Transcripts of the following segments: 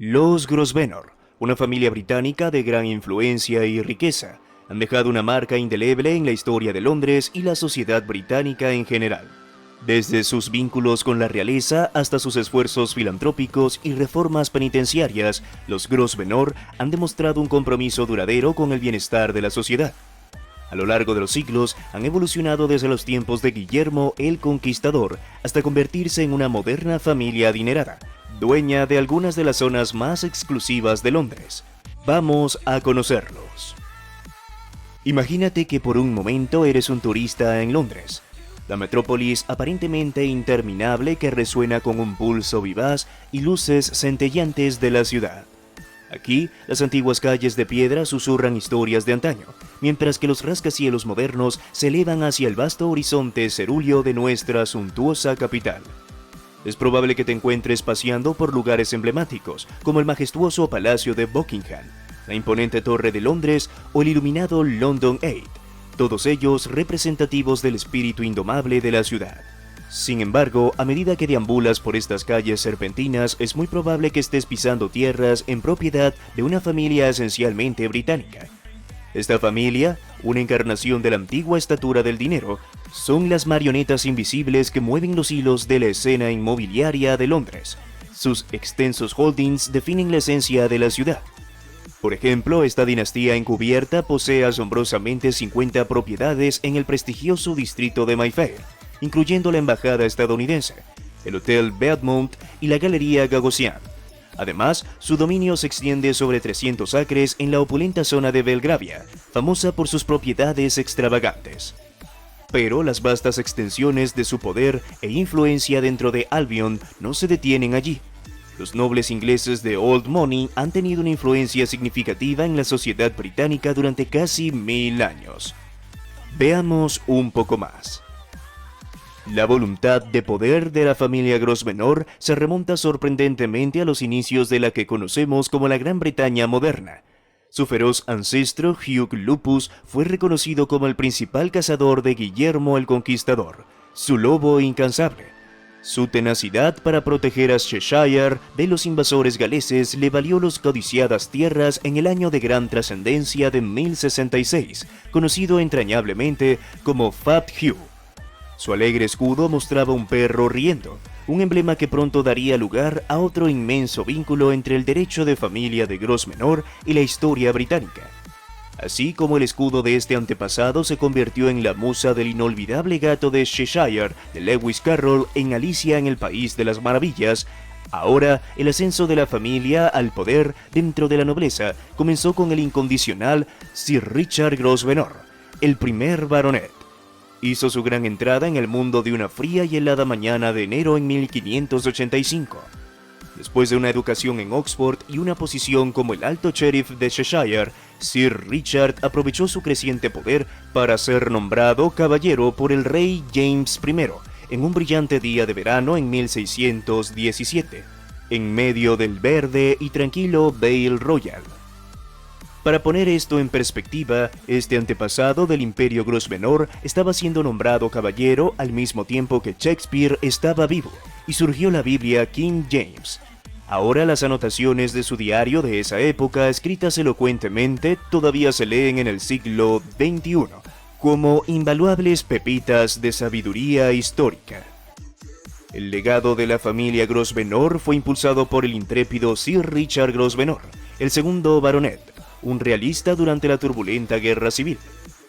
Los Grosvenor, una familia británica de gran influencia y riqueza, han dejado una marca indeleble en la historia de Londres y la sociedad británica en general. Desde sus vínculos con la realeza hasta sus esfuerzos filantrópicos y reformas penitenciarias, los Grosvenor han demostrado un compromiso duradero con el bienestar de la sociedad. A lo largo de los siglos, han evolucionado desde los tiempos de Guillermo el Conquistador hasta convertirse en una moderna familia adinerada, dueña de algunas de las zonas más exclusivas de Londres. Vamos a conocerlos. Imagínate que por un momento eres un turista en Londres, la metrópolis aparentemente interminable que resuena con un pulso vivaz y luces centellantes de la ciudad. Aquí, las antiguas calles de piedra susurran historias de antaño, mientras que los rascacielos modernos se elevan hacia el vasto horizonte cerúleo de nuestra suntuosa capital. Es probable que te encuentres paseando por lugares emblemáticos, como el majestuoso Palacio de Buckingham, la imponente Torre de Londres o el iluminado London Eye, todos ellos representativos del espíritu indomable de la ciudad. Sin embargo, a medida que deambulas por estas calles serpentinas, es muy probable que estés pisando tierras en propiedad de una familia esencialmente británica. Esta familia, una encarnación de la antigua estatura del dinero, son las marionetas invisibles que mueven los hilos de la escena inmobiliaria de Londres. Sus extensos holdings definen la esencia de la ciudad. Por ejemplo, esta dinastía encubierta posee asombrosamente 50 propiedades en el prestigioso distrito de Mayfair, incluyendo la embajada estadounidense, el Hotel Beaumont y la Galería Gagosian. Además, su dominio se extiende sobre 300 acres en la opulenta zona de Belgravia, famosa por sus propiedades extravagantes. Pero las vastas extensiones de su poder e influencia dentro de Albion no se detienen allí. Los nobles ingleses de Old Money han tenido una influencia significativa en la sociedad británica durante casi 1000 años. Veamos un poco más. La voluntad de poder de la familia Grosvenor se remonta sorprendentemente a los inicios de la que conocemos como la Gran Bretaña moderna. Su feroz ancestro Hugh Lupus fue reconocido como el principal cazador de Guillermo el Conquistador, su lobo incansable. Su tenacidad para proteger a Cheshire de los invasores galeses le valió las codiciadas tierras en el año de gran trascendencia de 1066, conocido entrañablemente como Fat Hugh. Su alegre escudo mostraba un perro riendo, un emblema que pronto daría lugar a otro inmenso vínculo entre el derecho de familia de Grosvenor y la historia británica. Así como el escudo de este antepasado se convirtió en la musa del inolvidable gato de Cheshire de Lewis Carroll en Alicia en el País de las Maravillas, ahora el ascenso de la familia al poder dentro de la nobleza comenzó con el incondicional Sir Richard Grosvenor, el primer baronet. Hizo su gran entrada en el mundo de una fría y helada mañana de enero en 1585. Después de una educación en Oxford y una posición como el alto sheriff de Cheshire, Sir Richard aprovechó su creciente poder para ser nombrado caballero por el rey James I en un brillante día de verano en 1617, en medio del verde y tranquilo Vale Royal. Para poner esto en perspectiva, este antepasado del Imperio Grosvenor estaba siendo nombrado caballero al mismo tiempo que Shakespeare estaba vivo, y surgió la Biblia King James. Ahora las anotaciones de su diario de esa época, escritas elocuentemente, todavía se leen en el siglo XXI, como invaluables pepitas de sabiduría histórica. El legado de la familia Grosvenor fue impulsado por el intrépido Sir Richard Grosvenor, el segundo baronet, un realista durante la turbulenta guerra civil.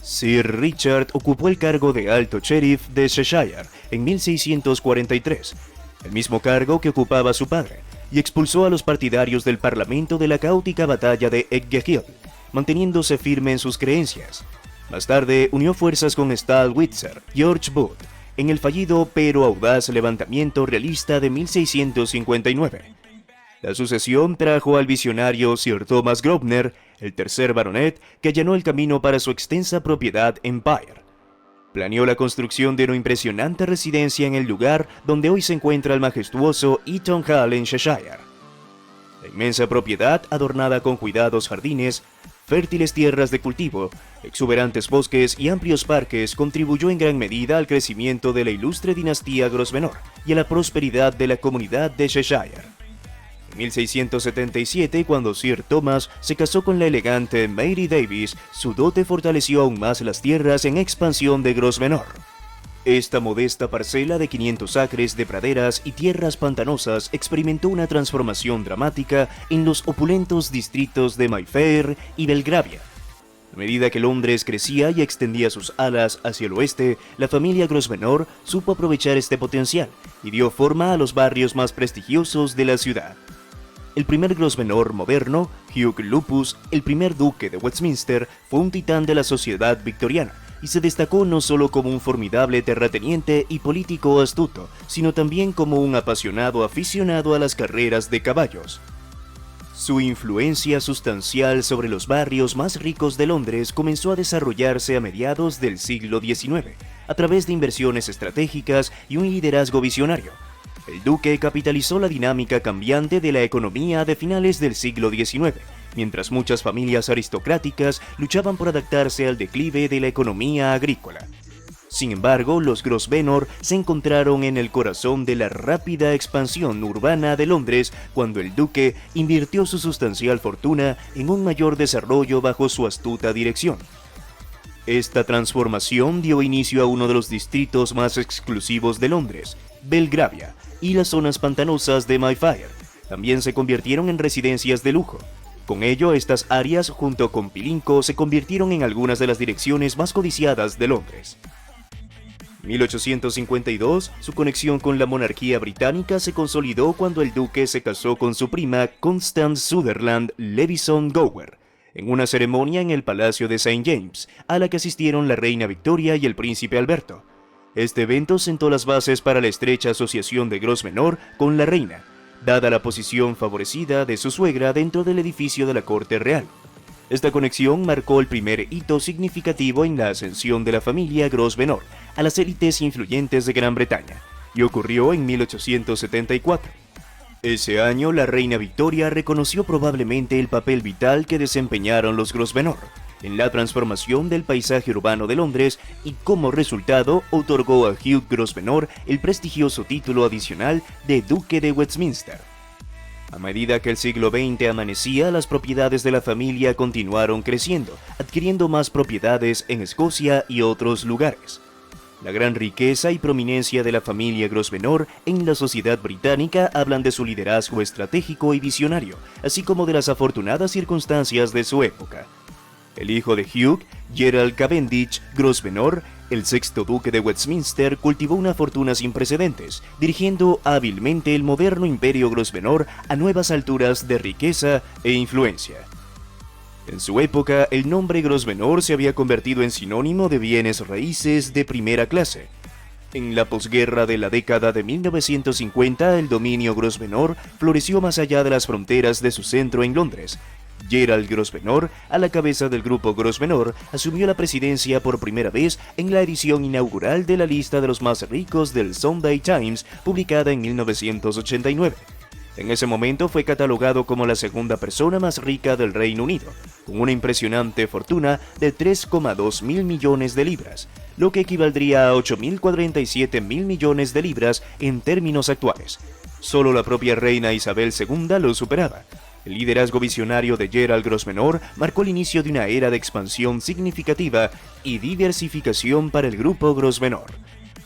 Sir Richard ocupó el cargo de alto sheriff de Cheshire en 1643, el mismo cargo que ocupaba su padre, y expulsó a los partidarios del parlamento de la caótica batalla de Edge Hill, manteniéndose firme en sus creencias. Más tarde unió fuerzas con Stallwitzer, George Booth, en el fallido pero audaz levantamiento realista de 1659. La sucesión trajo al visionario Sir Thomas Grosvenor, el tercer baronet, que allanó el camino para su extensa propiedad Empire. Planeó la construcción de una impresionante residencia en el lugar donde hoy se encuentra el majestuoso Eaton Hall en Cheshire. La inmensa propiedad, adornada con cuidados jardines, fértiles tierras de cultivo, exuberantes bosques y amplios parques, contribuyó en gran medida al crecimiento de la ilustre dinastía Grosvenor y a la prosperidad de la comunidad de Cheshire. En 1677, cuando Sir Thomas se casó con la elegante Mary Davis, su dote fortaleció aún más las tierras en expansión de Grosvenor. Esta modesta parcela de 500 acres de praderas y tierras pantanosas experimentó una transformación dramática en los opulentos distritos de Mayfair y Belgravia. A medida que Londres crecía y extendía sus alas hacia el oeste, la familia Grosvenor supo aprovechar este potencial y dio forma a los barrios más prestigiosos de la ciudad. El primer Grosvenor moderno, Hugh Lupus, el primer duque de Westminster, fue un titán de la sociedad victoriana y se destacó no solo como un formidable terrateniente y político astuto, sino también como un apasionado aficionado a las carreras de caballos. Su influencia sustancial sobre los barrios más ricos de Londres comenzó a desarrollarse a mediados del siglo XIX, a través de inversiones estratégicas y un liderazgo visionario. El duque capitalizó la dinámica cambiante de la economía de finales del siglo XIX, mientras muchas familias aristocráticas luchaban por adaptarse al declive de la economía agrícola. Sin embargo, los Grosvenor se encontraron en el corazón de la rápida expansión urbana de Londres cuando el duque invirtió su sustancial fortuna en un mayor desarrollo bajo su astuta dirección. Esta transformación dio inicio a uno de los distritos más exclusivos de Londres, Belgravia, y las zonas pantanosas de Mayfair también se convirtieron en residencias de lujo. Con ello, estas áreas, junto con Pilinco, se convirtieron en algunas de las direcciones más codiciadas de Londres. En 1852, su conexión con la monarquía británica se consolidó cuando el duque se casó con su prima Constance Sutherland Levison Gower, en una ceremonia en el Palacio de St. James, a la que asistieron la reina Victoria y el príncipe Alberto. Este evento sentó las bases para la estrecha asociación de Grosvenor con la reina, dada la posición favorecida de su suegra dentro del edificio de la corte real. Esta conexión marcó el primer hito significativo en la ascensión de la familia Grosvenor a las élites influyentes de Gran Bretaña, y ocurrió en 1874. Ese año, la reina Victoria reconoció probablemente el papel vital que desempeñaron los Grosvenor en la transformación del paisaje urbano de Londres y como resultado otorgó a Hugh Grosvenor el prestigioso título adicional de Duque de Westminster. A medida que el siglo XX amanecía, las propiedades de la familia continuaron creciendo, adquiriendo más propiedades en Escocia y otros lugares. La gran riqueza y prominencia de la familia Grosvenor en la sociedad británica hablan de su liderazgo estratégico y visionario, así como de las afortunadas circunstancias de su época. El hijo de Hugh, Gerald Cavendish Grosvenor, el sexto duque de Westminster, cultivó una fortuna sin precedentes, dirigiendo hábilmente el moderno imperio Grosvenor a nuevas alturas de riqueza e influencia. En su época, el nombre Grosvenor se había convertido en sinónimo de bienes raíces de primera clase. En la posguerra de la década de 1950, el dominio Grosvenor floreció más allá de las fronteras de su centro en Londres. Gerald Grosvenor, a la cabeza del grupo Grosvenor, asumió la presidencia por primera vez en la edición inaugural de la lista de los más ricos del Sunday Times, publicada en 1989. En ese momento fue catalogado como la segunda persona más rica del Reino Unido, con una impresionante fortuna de 3,2 mil millones de libras, lo que equivaldría a 8.047 mil millones de libras en términos actuales. Solo la propia reina Isabel II lo superaba. El liderazgo visionario de Gerald Grosvenor marcó el inicio de una era de expansión significativa y diversificación para el grupo Grosvenor.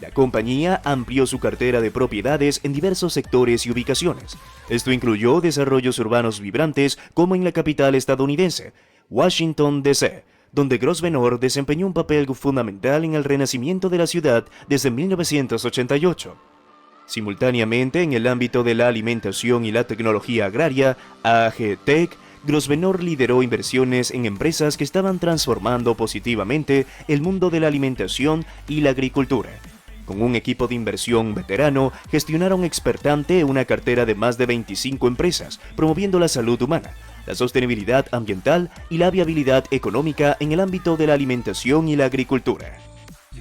La compañía amplió su cartera de propiedades en diversos sectores y ubicaciones. Esto incluyó desarrollos urbanos vibrantes como en la capital estadounidense, Washington, D.C., donde Grosvenor desempeñó un papel fundamental en el renacimiento de la ciudad desde 1988. Simultáneamente, en el ámbito de la alimentación y la tecnología agraria, AG Tech, Grosvenor lideró inversiones en empresas que estaban transformando positivamente el mundo de la alimentación y la agricultura. Con un equipo de inversión veterano, gestionaron expertante una cartera de más de 25 empresas, promoviendo la salud humana, la sostenibilidad ambiental y la viabilidad económica en el ámbito de la alimentación y la agricultura.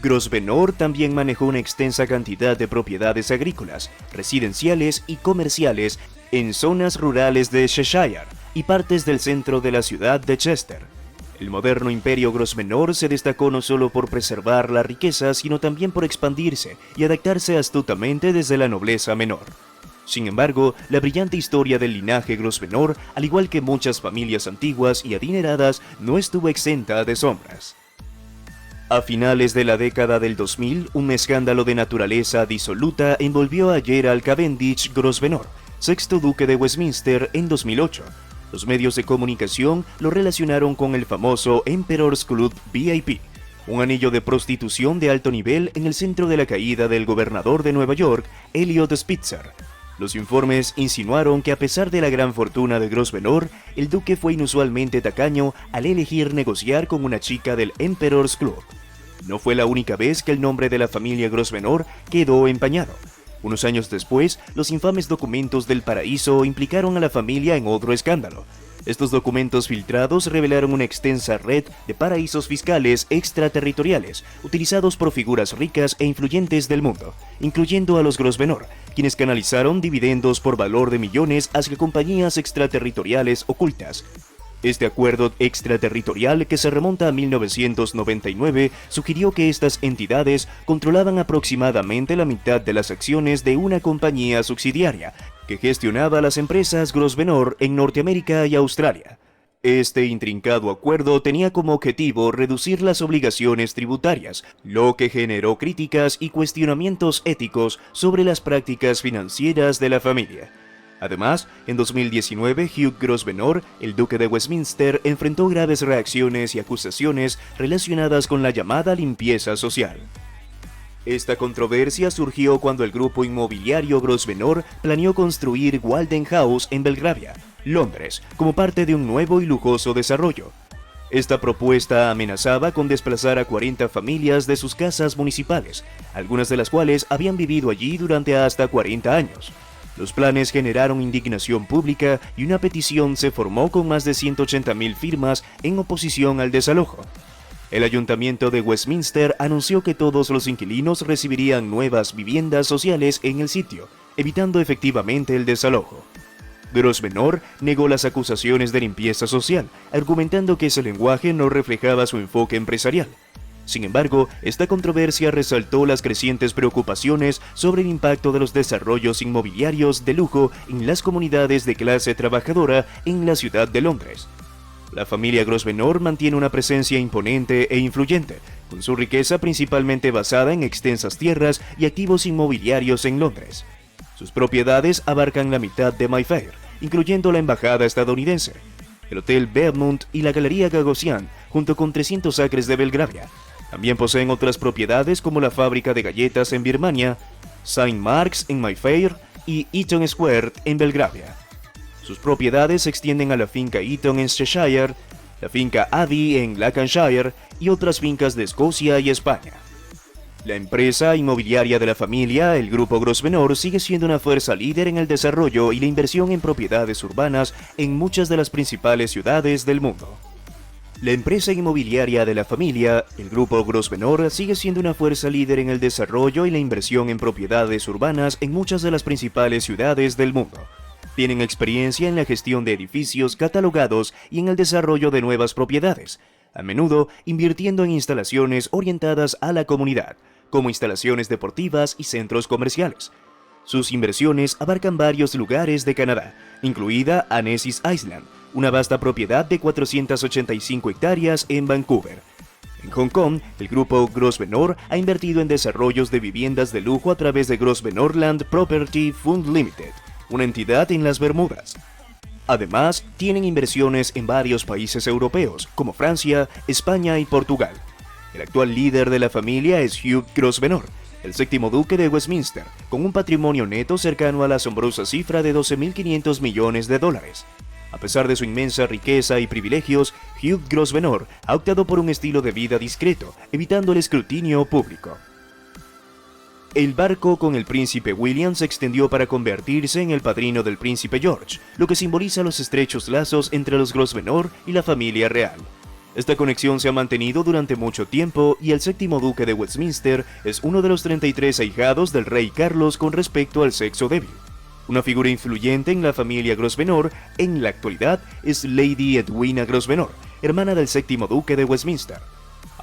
Grosvenor también manejó una extensa cantidad de propiedades agrícolas, residenciales y comerciales en zonas rurales de Cheshire y partes del centro de la ciudad de Chester. El moderno imperio Grosvenor se destacó no solo por preservar la riqueza, sino también por expandirse y adaptarse astutamente desde la nobleza menor. Sin embargo, la brillante historia del linaje Grosvenor, al igual que muchas familias antiguas y adineradas, no estuvo exenta de sombras. A finales de la década del 2000, un escándalo de naturaleza disoluta envolvió a Gerald Cavendish Grosvenor, sexto duque de Westminster, en 2008. Los medios de comunicación lo relacionaron con el famoso Emperor's Club VIP, un anillo de prostitución de alto nivel en el centro de la caída del gobernador de Nueva York, Eliot Spitzer. Los informes insinuaron que a pesar de la gran fortuna de Grosvenor, el duque fue inusualmente tacaño al elegir negociar con una chica del Emperor's Club. No fue la única vez que el nombre de la familia Grosvenor quedó empañado. Unos años después, los infames documentos del paraíso implicaron a la familia en otro escándalo. Estos documentos filtrados revelaron una extensa red de paraísos fiscales extraterritoriales utilizados por figuras ricas e influyentes del mundo, incluyendo a los Grosvenor, quienes canalizaron dividendos por valor de millones hacia compañías extraterritoriales ocultas. Este acuerdo extraterritorial, que se remonta a 1999, sugirió que estas entidades controlaban aproximadamente la mitad de las acciones de una compañía subsidiaria que gestionaba las empresas Grosvenor en Norteamérica y Australia. Este intrincado acuerdo tenía como objetivo reducir las obligaciones tributarias, lo que generó críticas y cuestionamientos éticos sobre las prácticas financieras de la familia. Además, en 2019, Hugh Grosvenor, el duque de Westminster, enfrentó graves reacciones y acusaciones relacionadas con la llamada limpieza social. Esta controversia surgió cuando el grupo inmobiliario Grosvenor planeó construir Walden House en Belgravia, Londres, como parte de un nuevo y lujoso desarrollo. Esta propuesta amenazaba con desplazar a 40 familias de sus casas municipales, algunas de las cuales habían vivido allí durante hasta 40 años. Los planes generaron indignación pública y una petición se formó con más de 180.000 firmas en oposición al desalojo. El ayuntamiento de Westminster anunció que todos los inquilinos recibirían nuevas viviendas sociales en el sitio, evitando efectivamente el desalojo. Grosvenor negó las acusaciones de limpieza social, argumentando que ese lenguaje no reflejaba su enfoque empresarial. Sin embargo, esta controversia resaltó las crecientes preocupaciones sobre el impacto de los desarrollos inmobiliarios de lujo en las comunidades de clase trabajadora en la ciudad de Londres. La familia Grosvenor mantiene una presencia imponente e influyente, con su riqueza principalmente basada en extensas tierras y activos inmobiliarios en Londres. Sus propiedades abarcan la mitad de Mayfair, incluyendo la embajada estadounidense, el Hotel Belmont y la Galería Gagosian, junto con 300 acres de Belgravia. También poseen otras propiedades como la fábrica de galletas en Birmania, St. Mark's en Mayfair y Eaton Square en Belgravia. Sus propiedades se extienden a la finca Eaton en Cheshire, la finca Abbey en Lancashire y otras fincas de Escocia y España. La empresa inmobiliaria de la familia, el Grupo Grosvenor, sigue siendo una fuerza líder en el desarrollo y la inversión en propiedades urbanas en muchas de las principales ciudades del mundo. La empresa inmobiliaria de la familia, el Grupo Grosvenor, sigue siendo una fuerza líder en el desarrollo y la inversión en propiedades urbanas en muchas de las principales ciudades del mundo. Tienen experiencia en la gestión de edificios catalogados y en el desarrollo de nuevas propiedades, a menudo invirtiendo en instalaciones orientadas a la comunidad, como instalaciones deportivas y centros comerciales. Sus inversiones abarcan varios lugares de Canadá, incluida Annecy Island, una vasta propiedad de 485 hectáreas en Vancouver. En Hong Kong, el grupo Grosvenor ha invertido en desarrollos de viviendas de lujo a través de Grosvenor Land Property Fund Limited, una entidad en las Bermudas. Además, tienen inversiones en varios países europeos, como Francia, España y Portugal. El actual líder de la familia es Hugh Grosvenor, el séptimo duque de Westminster, con un patrimonio neto cercano a la asombrosa cifra de $12.500 millones. A pesar de su inmensa riqueza y privilegios, Hugh Grosvenor ha optado por un estilo de vida discreto, evitando el escrutinio público. El barco con el príncipe William se extendió para convertirse en el padrino del príncipe George, lo que simboliza los estrechos lazos entre los Grosvenor y la familia real. Esta conexión se ha mantenido durante mucho tiempo y el séptimo duque de Westminster es uno de los 33 ahijados del rey Carlos con respecto al sexo débil. Una figura influyente en la familia Grosvenor en la actualidad es Lady Edwina Grosvenor, hermana del séptimo duque de Westminster.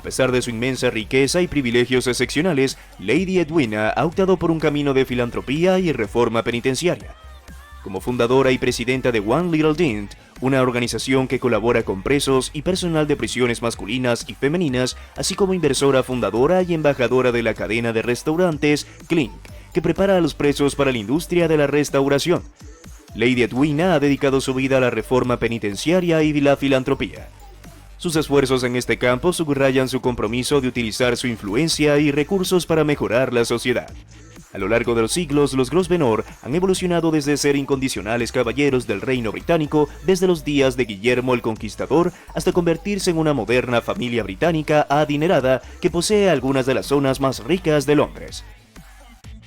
A pesar de su inmensa riqueza y privilegios excepcionales, Lady Edwina ha optado por un camino de filantropía y reforma penitenciaria. Como fundadora y presidenta de One Little Dent, una organización que colabora con presos y personal de prisiones masculinas y femeninas, así como inversora fundadora y embajadora de la cadena de restaurantes Clink, que prepara a los presos para la industria de la restauración. Lady Edwina ha dedicado su vida a la reforma penitenciaria y la filantropía. Sus esfuerzos en este campo subrayan su compromiso de utilizar su influencia y recursos para mejorar la sociedad. A lo largo de los siglos, los Grosvenor han evolucionado desde ser incondicionales caballeros del reino británico desde los días de Guillermo el Conquistador hasta convertirse en una moderna familia británica adinerada que posee algunas de las zonas más ricas de Londres.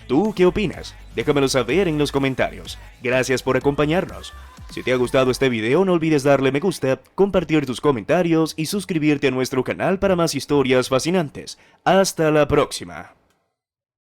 ¿Tú qué opinas? Déjamelo saber en los comentarios. Gracias por acompañarnos. Si te ha gustado este video, no olvides darle me gusta, compartir tus comentarios y suscribirte a nuestro canal para más historias fascinantes. ¡Hasta la próxima!